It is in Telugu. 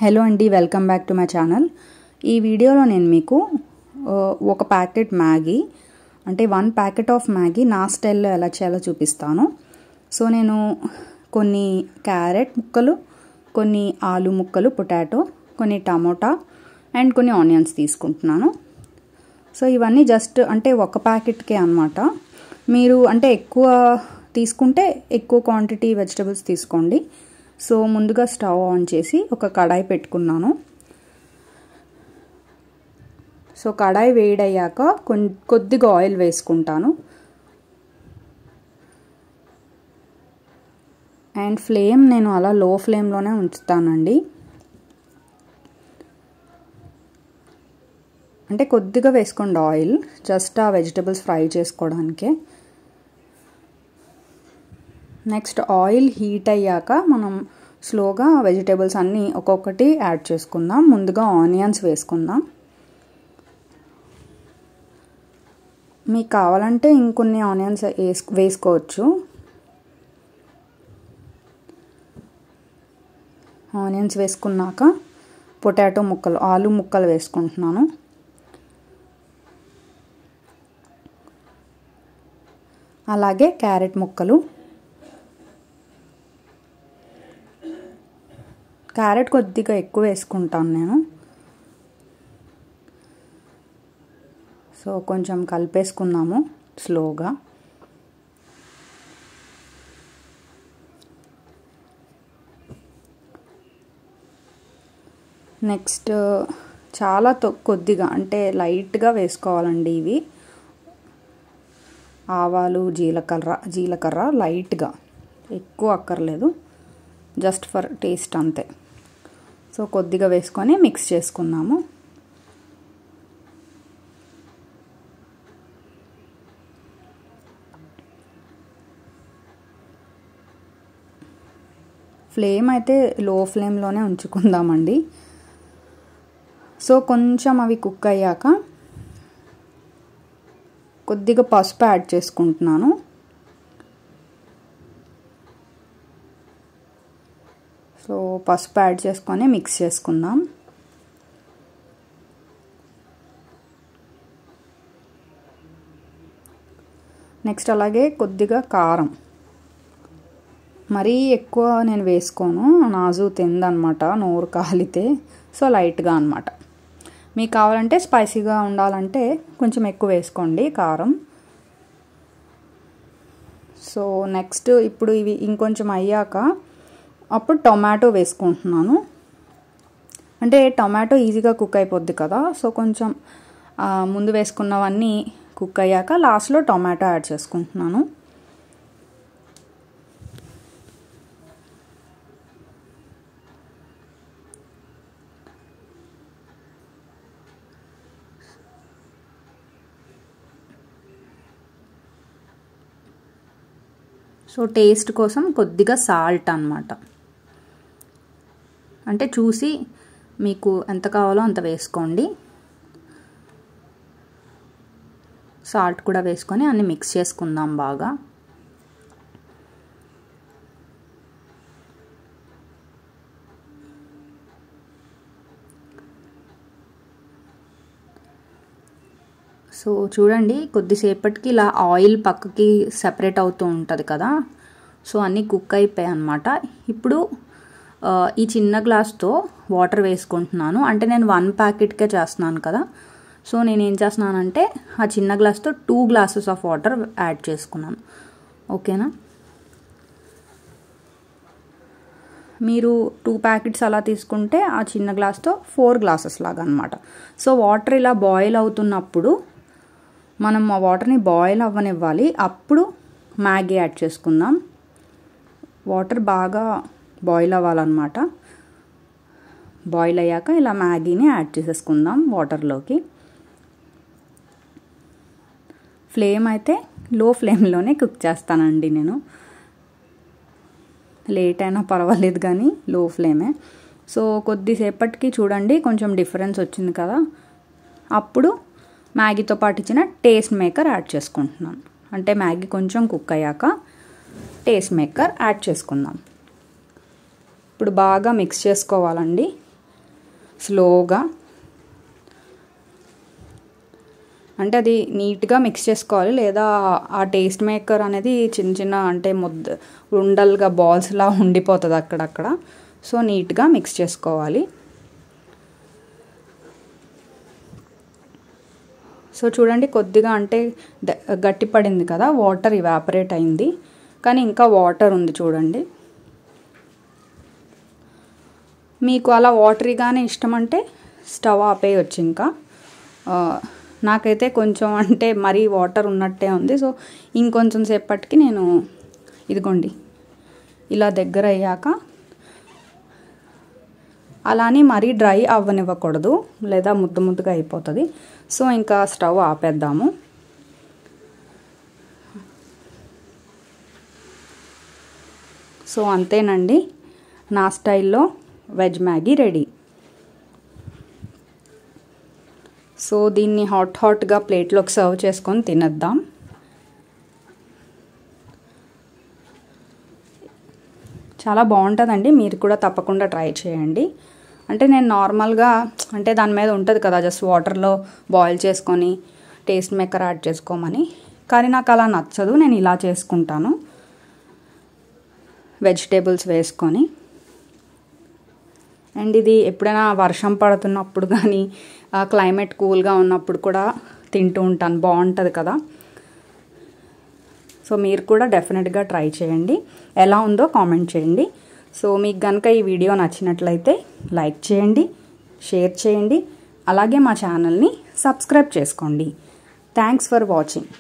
హలో అండి, welcome back to my channel. ఈ వీడియోలో నేను మీకు ఒక ప్యాకెట్ మ్యాగీ అంటే 1 ప్యాకెట్ ఆఫ్ మ్యాగీ నా స్టైల్లో ఎలా చేయాలో చూపిస్తాను. సో నేను కొన్ని క్యారెట్ ముక్కలు, కొన్ని ఆలు ముక్కలు, పొటాటో, కొన్ని టమోటా అండ్ కొన్ని ఆనియన్స్ తీసుకుంటున్నాను. సో ఇవన్నీ జస్ట్ అంటే ఒక ప్యాకెట్కే అన్నమాట. మీరు అంటే ఎక్కువ తీసుకుంటే ఎక్కువ క్వాంటిటీ వెజిటబుల్స్ తీసుకోండి. సో ముందుగా స్టవ్ ఆన్ చేసి ఒక కడాయి పెట్టుకున్నాను. సో కడాయి వేడయ్యాక కొద్దిగా ఆయిల్ వేసుకుంటాను. అండ్ ఫ్లేమ్ నేను అలా లో ఫ్లేమ్లోనే ఉంచుతానండి. అంటే కొద్దిగా వేసుకోండి ఆయిల్, జస్ట్ ఆ వెజిటబుల్స్ ఫ్రై చేసుకోవడానికే. నెక్స్ట్ ఆయిల్ హీట్ అయ్యాక మనం స్లోగా వెజిటేబుల్స్ అన్నీ ఒక్కొక్కటి యాడ్ చేసుకుందాం. ముందుగా ఆనియన్స్ వేసుకుందాం. మీకు కావాలంటే ఇంకొన్ని ఆనియన్స్ వేసుకోవచ్చు. ఆనియన్స్ వేసుకున్నాక పొటాటో ముక్కలు, ఆలు ముక్కలు వేసుకుంటున్నాను. అలాగే క్యారెట్ ముక్కలు. క్యారెట్ కొద్దిగా ఎక్కువ వేసుకుంటాను నేను. సో కొంచెం కలిపేసుకుందాము స్లోగా. నెక్స్ట్ చాలా కొద్దిగా అంటే లైట్గా వేసుకోవాలండి ఇవి. ఆవాలు, జీలకర్ర లైట్గా, ఎక్కువ అక్కర్లేదు, జస్ట్ ఫర్ టేస్ట్ అంతే. సో కొద్దిగా వేసుకొని మిక్స్ చేసుకుందాము. ఫ్లేమ్ అయితే లో ఫ్లేమ్లోనే ఉంచుకుందామండి. సో కొంచెం అవి కుక్ అయ్యాక కొద్దిగా పసుపు యాడ్ చేసుకుంటున్నాను. సో పసుపు యాడ్ చేసుకొని మిక్స్ చేసుకుందాం. నెక్స్ట్ అలాగే కొద్దిగా కారం, మరీ ఎక్కువ నేను వేసుకోను, నాజు తిందనమాట నోరు కాలితే. సో లైట్గా అనమాట. మీకు కావాలంటే స్పైసీగా ఉండాలంటే కొంచెం ఎక్కువ వేసుకోండి కారం. సో నెక్స్ట్ ఇప్పుడు ఇవి ఇంకొంచెం అయ్యాక అప్పుడు టొమాటో వేసుకుంటున్నాను. అంటే టొమాటో ఈజీగా కుక్ అయిపోద్ది కదా. సో కొంచెం ముందు వేసుకున్నవన్నీ కుక్ అయ్యాక లాస్ట్లో టొమాటో యాడ్ చేసుకుంటున్నాను. సో టేస్ట్ కోసం కొద్దిగా సాల్ట్ అన్నమాట. అంటే చూసి మీకు ఎంత కావాలో అంత వేసుకోండి. సాల్ట్ కూడా వేసుకొని అన్ని మిక్స్ చేసుకుందాం బాగా. సో చూడండి, కొద్దిసేపటికి ఇలా ఆయిల్ పక్కకి సెపరేట్ అవుతూ ఉంటుంది కదా. సో అన్నీ కుక్ అయిపోయాయి అన్నమాట. ఇప్పుడు ఈ చిన్న గ్లాస్తో వాటర్ వేసుకుంటున్నాను. అంటే నేను 1 ప్యాకెట్కే చేస్తున్నాను కదా. సో నేను ఏం చేస్తున్నానంటే ఆ చిన్న గ్లాస్తో 2 గ్లాసెస్ ఆఫ్ వాటర్ యాడ్ చేసుకున్నాను. ఓకేనా? మీరు 2 ప్యాకెట్స్ అలా తీసుకుంటే ఆ చిన్న గ్లాస్తో 4 గ్లాసెస్ లాగా అనమాట. సో వాటర్ ఇలా బాయిల్ అవుతున్నప్పుడు మనం ఆ వాటర్ని బాయిల్ అవ్వనివ్వాలి. అప్పుడు మ్యాగీ యాడ్ చేసుకుందాం. వాటర్ బాగా బాయిల్ అవ్వాలన్నమాట. బాయిల్ అయ్యాక ఇలా మ్యాగీని యాడ్ చేసేసుకుందాం వాటర్లోకి. ఫ్లేమ్ అయితే లో ఫ్లేమ్లోనే కుక్ చేస్తానండి నేను. లేట్ అయినా పర్వాలేదు కానీ లో ఫ్లేమే. సో కొద్దిసేపటికి చూడండి కొంచెం డిఫరెన్స్ వచ్చింది కదా. అప్పుడు మ్యాగీతో పాటు ఇచ్చిన టేస్ట్ మేకర్ యాడ్ చేసుకుంటున్నాను. అంటే మ్యాగీ కొంచెం కుక్ అయ్యాక టేస్ట్ మేకర్ యాడ్ చేసుకుందాం. ఇప్పుడు బాగా మిక్స్ చేసుకోవాలండి. స్లోగా, అంటే అది నీట్గా మిక్స్ చేసుకోవాలి, లేదా ఆ టేస్ట్ మేకర్ అనేది చిన్న చిన్న అంటే ఉండలుగా బాల్స్లా ఉండిపోతుంది అక్కడక్కడ. సో నీట్గా మిక్స్ చేసుకోవాలి. సో చూడండి, కొద్దిగా అంటే గట్టి పడింది కదా, వాటర్ ఇవాపరేట్ అయింది, కానీ ఇంకా వాటర్ ఉంది చూడండి. మీకు అలా వాటరీగానే ఇష్టం అంటే స్టవ్ ఆపేయచ్చు. ఇంకా నాకైతే కొంచెం అంటే మరీ వాటర్ ఉన్నట్టే ఉంది. సో ఇంకొంచెం సేపటికి నేను ఇదిగోండి ఇలా దగ్గర అయ్యాక, అలానే మరీ డ్రై అవ్వనివ్వకూడదు, లేదా ముద్దగా అయిపోతుంది. సో ఇంకా స్టవ్ ఆపేద్దాము. సో అంతేనండి, నా స్టైల్లో వెజ్ మ్యాగీ రెడీ. సో దీన్ని హాట్గా ప్లేట్లోకి సర్వ్ చేసుకొని తినేద్దాం. చాలా బాగుంటుందండి, మీరు కూడా తప్పకుండా ట్రై చేయండి. అంటే నేను నార్మల్గా అంటే దాని మీద ఉంటుంది కదా, జస్ట్ వాటర్లో బాయిల్ చేసుకొని టేస్ట్ మేకర్ యాడ్ చేసుకోమని, కానీ నాకు అలా నచ్చదు. నేను ఇలా చేసుకుంటాను, వెజిటేబుల్స్ వేసుకొని. అండ్ ఇది ఎప్పుడైనా వర్షం పడుతున్నప్పుడు కానీ క్లైమేట్ కూల్గా ఉన్నప్పుడు కూడా తింటూ ఉంటాను, బాగుంటుంది కదా. సో మీరు కూడా డెఫినెట్గా ట్రై చేయండి, ఎలా ఉందో కామెంట్ చేయండి. సో మీకు కనుక ఈ వీడియో నచ్చినట్లయితే లైక్ చేయండి, షేర్ చేయండి, అలాగే మా ఛానల్ని సబ్స్క్రైబ్ చేసుకోండి. Thanks for watching.